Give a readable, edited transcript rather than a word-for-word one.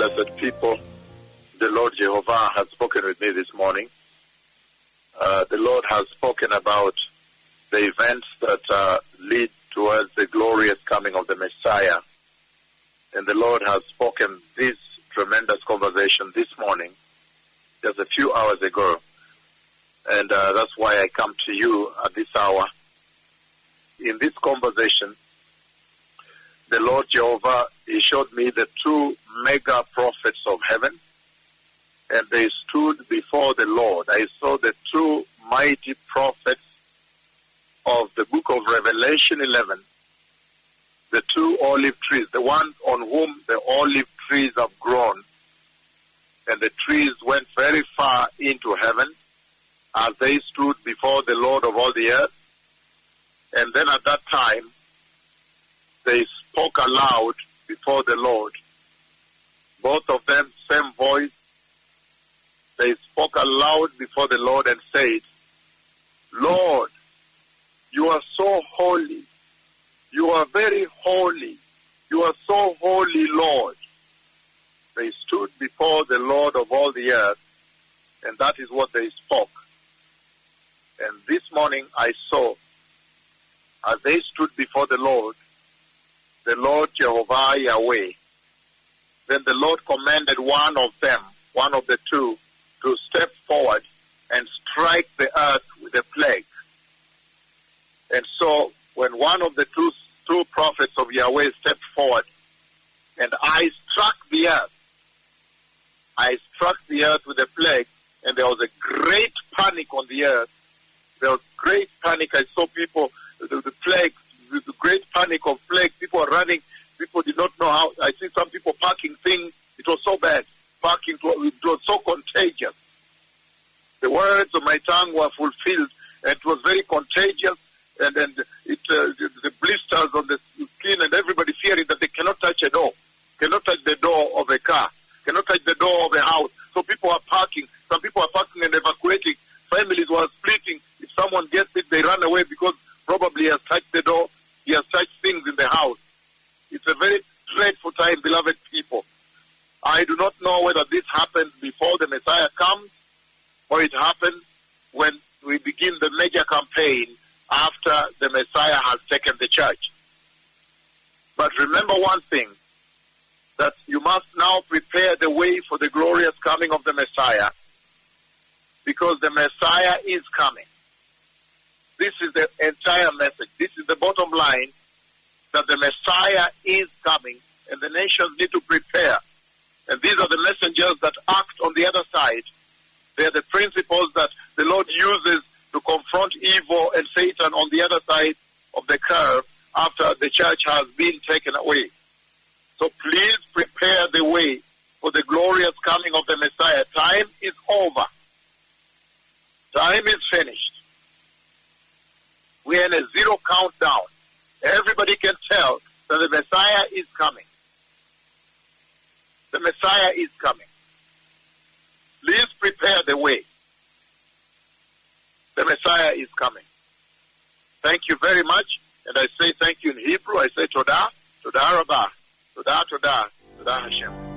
blessed people. The Lord Jehovah has spoken with me this morning. The Lord has spoken about the events that lead towards the glorious coming of the Messiah. And the Lord has spoken this tremendous conversation this morning, just a few hours ago. And that's why I come to you at this hour. In this conversation, the Lord Jehovah, He showed me the two mega prophets of heaven, and they stood before the Lord. I saw the two mighty prophets of the book of Revelation 11, the two olive trees, the one on whom the olive trees have grown, and the trees went very far into heaven as they stood before the Lord of all the earth. And then at that time, they spoke aloud before the Lord. Both of them, same voice. They spoke aloud before the Lord and said, Lord, you are so holy. You are very holy. You are so holy, Lord. They stood before the Lord of all the earth, and that is what they spoke. And this morning I saw, as they stood before the Lord Jehovah Yahweh, then the Lord commanded one of them, one of the two, to step forward and strike the earth with a plague. And so when one of the two prophets of Yahweh stepped forward, and I struck the earth with a plague, and there was a great panic on the earth. There was great panic. I saw people, the plague, the great panic of plague. People are running. People did not know how. I see some people packing things. It was so bad. It was so contagious. The words of my tongue were fulfilled, and it was very contagious. And then the blisters on the skin, and everybody fearing that they cannot touch a door, cannot touch the door of a car, cannot touch the door of a house. So people are parking. Some people are parking and evacuating. Families were splitting. If someone gets it, they run away because probably he has touched the door. He has touched things in the house. It's a very dreadful time, beloved people. I do not know whether this happened before the Messiah comes or it happened when we begin the major campaign after the Messiah has taken the church. But remember one thing, that you must now prepare the way for the glorious coming of the Messiah, because the Messiah is coming. This is the entire message. This is the bottom line, that the Messiah is coming, and the nations need to prepare. And these are the messengers that act on the other side. They are the principles that the Lord uses to confront evil and Satan on the other side of the curve after the church has been taken away. So please prepare the way for the glorious coming of the Messiah. Time is over. Time is finished. We are in a zero countdown. Everybody can tell that the Messiah is coming. The Messiah is coming. Please prepare the way. The Messiah is coming. Thank you very much. And I say thank you in Hebrew. I say Todah, Todah Rabbah, Todah, Todah, Todah Hashem.